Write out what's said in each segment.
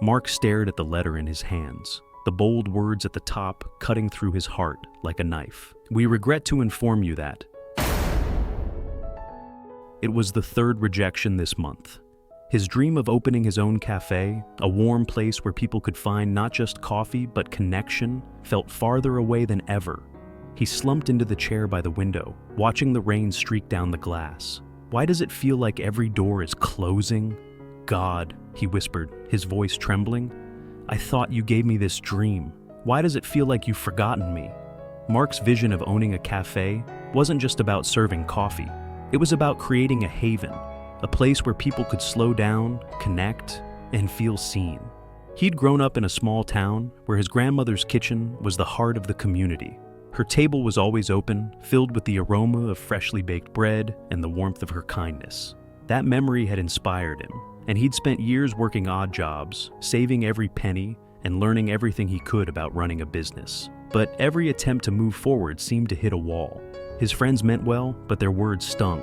Mark stared at the letter in his hands, the bold words at the top cutting through his heart like a knife. "We regret to inform you that..." It was the third rejection this month. His dream of opening his own cafe, a warm place where people could find not just coffee but connection, felt farther away than ever. He slumped into the chair by the window, watching the rain streak down the glass. "Why does it feel like every door is closing? God," he whispered, his voice trembling. "I thought you gave me this dream. Why does it feel like you've forgotten me?" Mark's vision of owning a cafe wasn't just about serving coffee. It was about creating a haven, a place where people could slow down, connect, and feel seen. He'd grown up in a small town where his grandmother's kitchen was the heart of the community. Her table was always open, filled with the aroma of freshly baked bread and the warmth of her kindness. That memory had inspired him, and he'd spent years working odd jobs, saving every penny, and learning everything he could about running a business. But every attempt to move forward seemed to hit a wall. His friends meant well, but their words stung.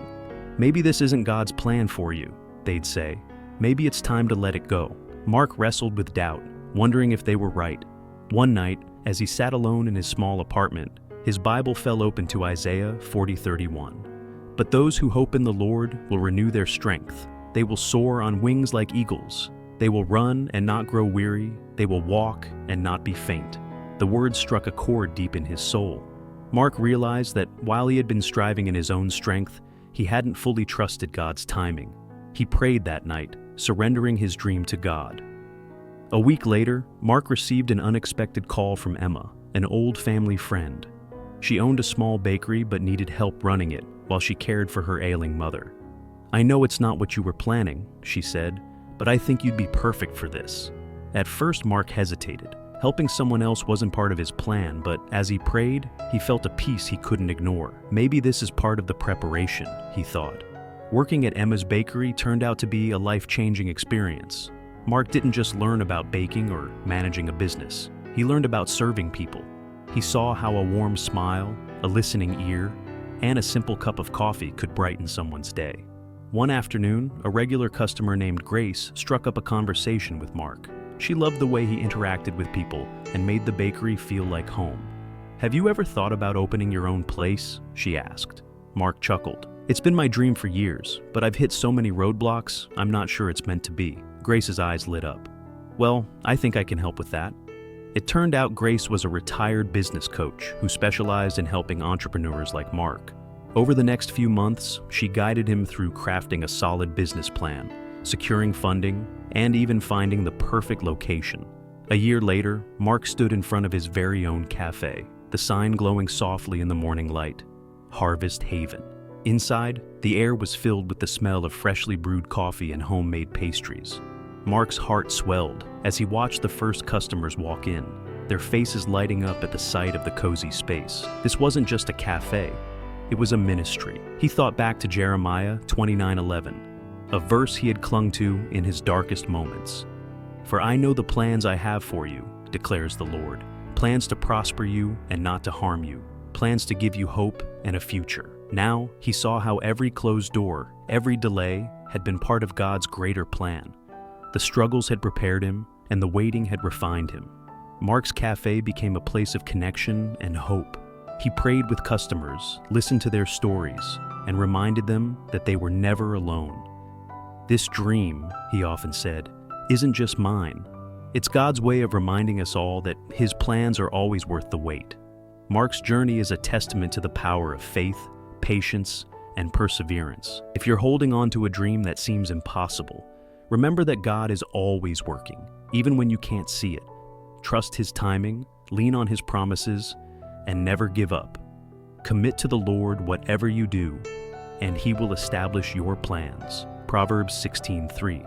"Maybe this isn't God's plan for you," they'd say. "Maybe it's time to let it go." Mark wrestled with doubt, wondering if they were right. One night, as he sat alone in his small apartment, his Bible fell open to Isaiah 40:31. "But those who hope in the Lord will renew their strength. They will soar on wings like eagles. They will run and not grow weary. They will walk and not be faint." The words struck a chord deep in his soul. Mark realized that while he had been striving in his own strength, he hadn't fully trusted God's timing. He prayed that night, surrendering his dream to God. A week later, Mark received an unexpected call from Emma, an old family friend. She owned a small bakery but needed help running it while she cared for her ailing mother. "I know it's not what you were planning," she said, "but I think you'd be perfect for this." At first, Mark hesitated. Helping someone else wasn't part of his plan, but as he prayed, he felt a peace he couldn't ignore. Maybe this is part of the preparation, he thought. Working at Emma's bakery turned out to be a life-changing experience. Mark didn't just learn about baking or managing a business. He learned about serving people. He saw how a warm smile, a listening ear, and a simple cup of coffee could brighten someone's day. One afternoon, a regular customer named Grace struck up a conversation with Mark. She loved the way he interacted with people and made the bakery feel like home. "Have you ever thought about opening your own place?" she asked. Mark chuckled. "It's been my dream for years, but I've hit so many roadblocks, I'm not sure it's meant to be." Grace's eyes lit up. "Well, I think I can help with that." It turned out Grace was a retired business coach who specialized in helping entrepreneurs like Mark. Over the next few months, she guided him through crafting a solid business plan, securing funding, and even finding the perfect location. A year later, Mark stood in front of his very own cafe, the sign glowing softly in the morning light. Harvest Haven. Inside, the air was filled with the smell of freshly brewed coffee and homemade pastries. Mark's heart swelled as he watched the first customers walk in, their faces lighting up at the sight of the cozy space. This wasn't just a cafe, it was a ministry. He thought back to Jeremiah 29:11. A verse he had clung to in his darkest moments. "For I know the plans I have for you, declares the Lord, plans to prosper you and not to harm you, plans to give you hope and a future." Now, he saw how every closed door, every delay, had been part of God's greater plan. The struggles had prepared him, and the waiting had refined him. Mark's cafe became a place of connection and hope. He prayed with customers, listened to their stories, and reminded them that they were never alone. "This dream," he often said, "isn't just mine. It's God's way of reminding us all that His plans are always worth the wait." Mark's journey is a testament to the power of faith, patience, and perseverance. If you're holding on to a dream that seems impossible, remember that God is always working, even when you can't see it. Trust His timing, lean on His promises, and never give up. Commit to the Lord whatever you do, and He will establish your plans. Proverbs 16:3.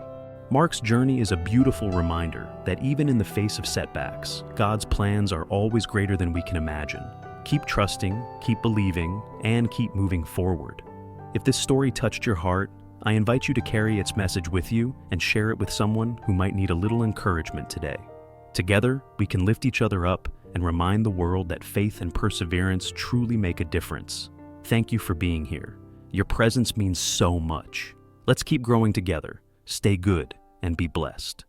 Mark's journey is a beautiful reminder that even in the face of setbacks, God's plans are always greater than we can imagine. Keep trusting, keep believing, and keep moving forward. If this story touched your heart, I invite you to carry its message with you and share it with someone who might need a little encouragement today. Together, we can lift each other up and remind the world that faith and perseverance truly make a difference. Thank you for being here. Your presence means so much. Let's keep growing together. Stay good and be blessed.